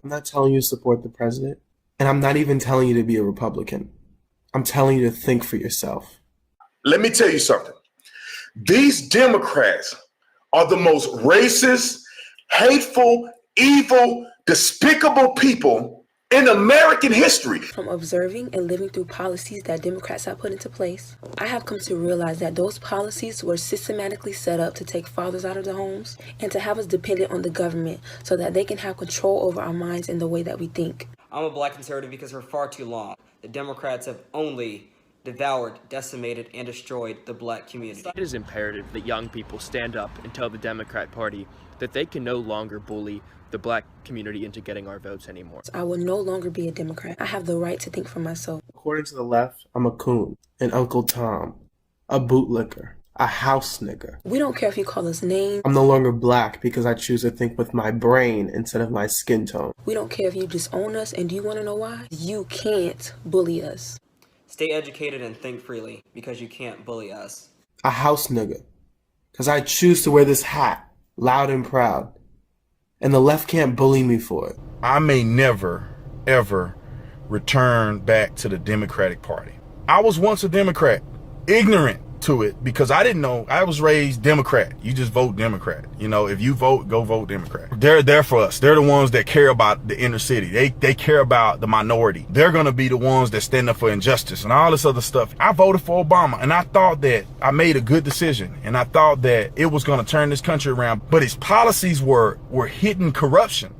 I'm not telling you to support the president, and I'm not even telling you to be a Republican. I'm telling you to think for yourself. Let me tell you something. These Democrats are the most racist, hateful, evil, despicable people in American history. From observing and living through policies that Democrats have put into place, I have come to realize that those policies were systematically set up to take fathers out of the homes and to have us dependent on the government so that they can have control over our minds and the way that we think. I'm a black conservative because for far too long, the Democrats have only devoured, decimated, and destroyed the black community. It is imperative that young people stand up and tell the Democrat Party that they can no longer bully the black community into getting our votes anymore. I will no longer be a Democrat. I have the right to think for myself. According to the left, I'm a coon, an Uncle Tom, a bootlicker, a house nigger. We don't care if you call us names. I'm no longer black because I choose to think with my brain instead of my skin tone. We don't care if you disown us, and do you want to know why? You can't bully us. Stay educated and think freely because you can't bully us. A house nigger, because I choose to wear this hat, loud and proud. And the left can't bully me for it. I may never, ever return back to the Democratic Party. I was once a Democrat, ignorant to it because I didn't know. I was raised Democrat. You just vote Democrat. You know, if you vote, go vote Democrat. They're there for us. They're the ones that care about the inner city. They care about the minority. They're going to be the ones that stand up for injustice and all this other stuff. I voted for Obama and I thought that I made a good decision and I thought that it was going to turn this country around, but his policies were hidden corruption.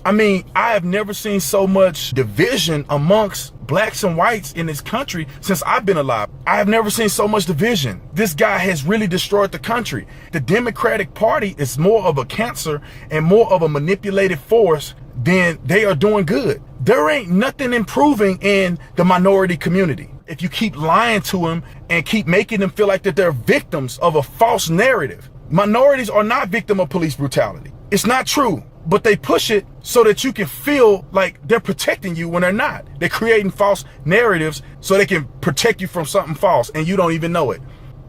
I mean, I have never seen so much division amongst blacks and whites in this country since I've been alive. I have never seen so much division. This guy has really destroyed the country. The Democratic Party is more of a cancer and more of a manipulative force than they are doing good. There ain't nothing improving in the minority community. If you keep lying to them and keep making them feel like that they're victims of a false narrative. Minorities are not victims of police brutality. It's not true. But they push it so that you can feel like they're protecting you when they're not. They're creating false narratives so they can protect you from something false and you don't even know it.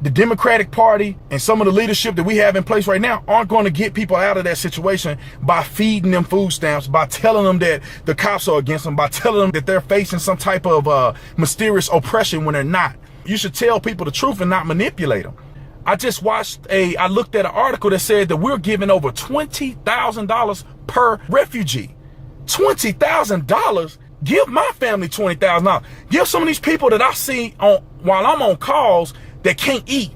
The Democratic Party and some of the leadership that we have in place right now aren't going to get people out of that situation by feeding them food stamps, by telling them that the cops are against them, by telling them that they're facing some type of mysterious oppression when they're not. You should tell people the truth and not manipulate them. I just I looked at an article that said that we're giving over $20,000 per refugee. $20,000? Give my family $20,000. Give some of these people that I see while I'm on calls that can't eat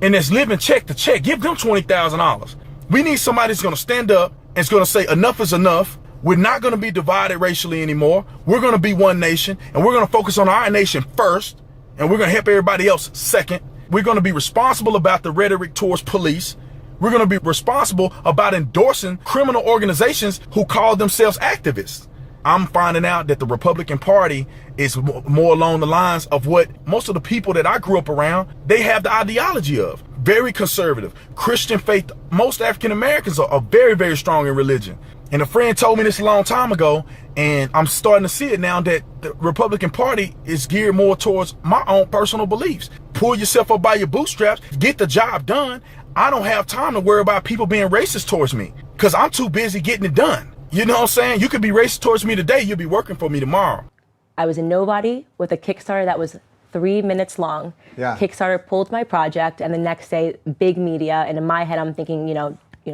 and that's living check to check. Give them $20,000. We need somebody that's going to stand up and is going to say enough is enough. We're not going to be divided racially anymore. We're going to be one nation and we're going to focus on our nation first and we're going to help everybody else second. We're going to be responsible about the rhetoric towards police. We're going to be responsible about endorsing criminal organizations who call themselves activists. I'm finding out that the Republican Party is more along the lines of what most of the people that I grew up around, they have the ideology of. Very conservative, Christian faith. Most African Americans are very, very strong in religion. And a friend told me this a long time ago, and I'm starting to see it now that the Republican Party is geared more towards my own personal beliefs. Pull yourself up by your bootstraps, get the job done. I don't have time to worry about people being racist towards me because I'm too busy getting it done. You know what I'm saying? You could be racist towards me today, you'll be working for me tomorrow. I was a nobody with a Kickstarter that was 3 minutes long. Yeah. Kickstarter pulled my project, and the next day, big media. And in my head, I'm thinking,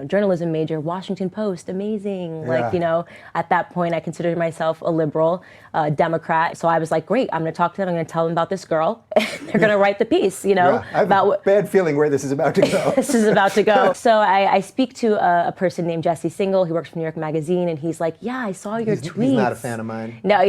journalism major, Washington Post, amazing. Yeah. At that point, I considered myself a liberal, Democrat. So I was like, great, I'm going to talk to them. I'm going to tell them about this girl. They're going to write the piece, Yeah, I have a bad feeling where this is about to go. This is about to go. So I speak to a person named Jesse Singal. He works for New York Magazine, and he's like, yeah, I saw your tweets. He's not a fan of mine. No,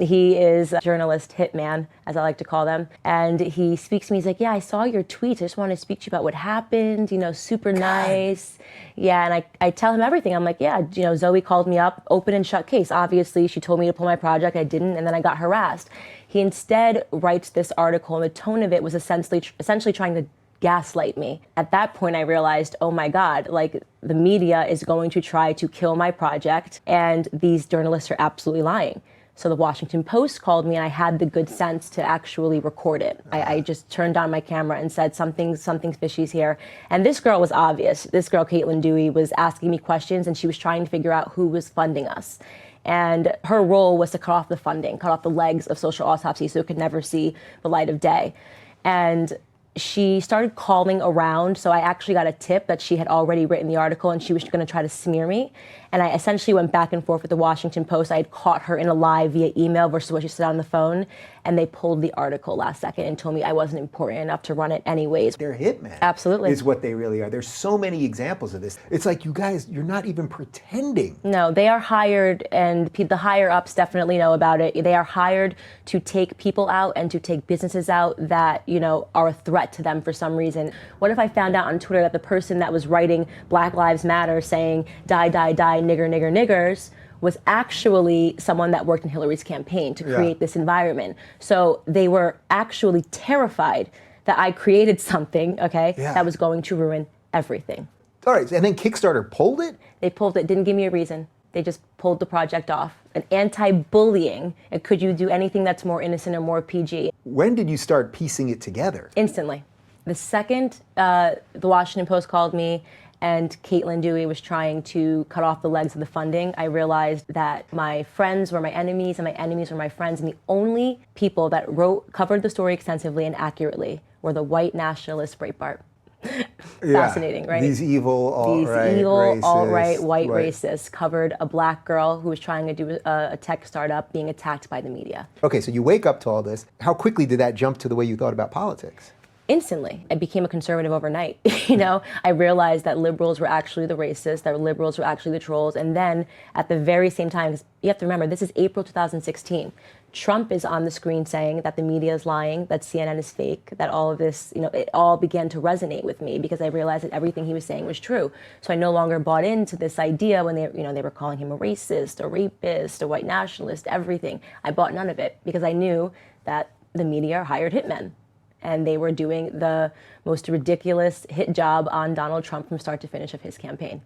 he is a journalist hitman, as I like to call them. And he speaks to me, he's like, yeah, I saw your tweets. I just want to speak to you about what happened, super nice. Yeah, and I tell him everything. I'm like, yeah, Zoe called me up, open and shut case. Obviously, she told me to pull my project. I didn't, and then I got harassed. He instead writes this article, and the tone of it was essentially trying to gaslight me. At that point, I realized, oh my God, the media is going to try to kill my project, and these journalists are absolutely lying. So the Washington Post called me, and I had the good sense to actually record it. I just turned on my camera and said, something fishy's here. And this girl was obvious. This girl, Caitlin Dewey, was asking me questions, and she was trying to figure out who was funding us. And her role was to cut off the funding, cut off the legs of Social Autopsy so it could never see the light of day. And she started calling around, so I actually got a tip that she had already written the article and she was going to try to smear me. And I essentially went back and forth with the Washington Post. I had caught her in a lie via email versus what she said on the phone, and they pulled the article last second and told me I wasn't important enough to run it anyways. They're hitmen. Absolutely. Is what they really are. There's so many examples of this. It's like, you guys, you're not even pretending. No, they are hired, and the higher ups definitely know about it. They are hired to take people out and to take businesses out that, are a threat to them for some reason. What if I found out on Twitter that the person that was writing Black Lives Matter saying, die, die, die, nigger, nigger, niggers, was actually someone that worked in Hillary's campaign to create this environment. So they were actually terrified that I created something, that was going to ruin everything. All right, and then Kickstarter pulled it? They pulled it, didn't give me a reason. They just pulled the project off. An anti-bullying, and could you do anything that's more innocent or more PG? When did you start piecing it together? Instantly. The second the Washington Post called me and Caitlin Dewey was trying to cut off the legs of the funding, I realized that my friends were my enemies and my enemies were my friends, and the only people that covered the story extensively and accurately were the white nationalist Breitbart. Fascinating, right? These evil, alt-right, white racists covered a black girl who was trying to do a tech startup being attacked by the media. Okay, so you wake up to all this. How quickly did that jump to the way you thought about politics? Instantly. I became a conservative overnight. I realized that liberals were actually the racists, that liberals were actually the trolls. And then at the very same time, 'cause you have to remember, this is April 2016. Trump is on the screen saying that the media is lying, that CNN is fake, that all of this, it all began to resonate with me because I realized that everything he was saying was true. So I no longer bought into this idea when they were calling him a racist, a rapist, a white nationalist, everything. I bought none of it because I knew that the media hired hitmen. And they were doing the most ridiculous hit job on Donald Trump from start to finish of his campaign.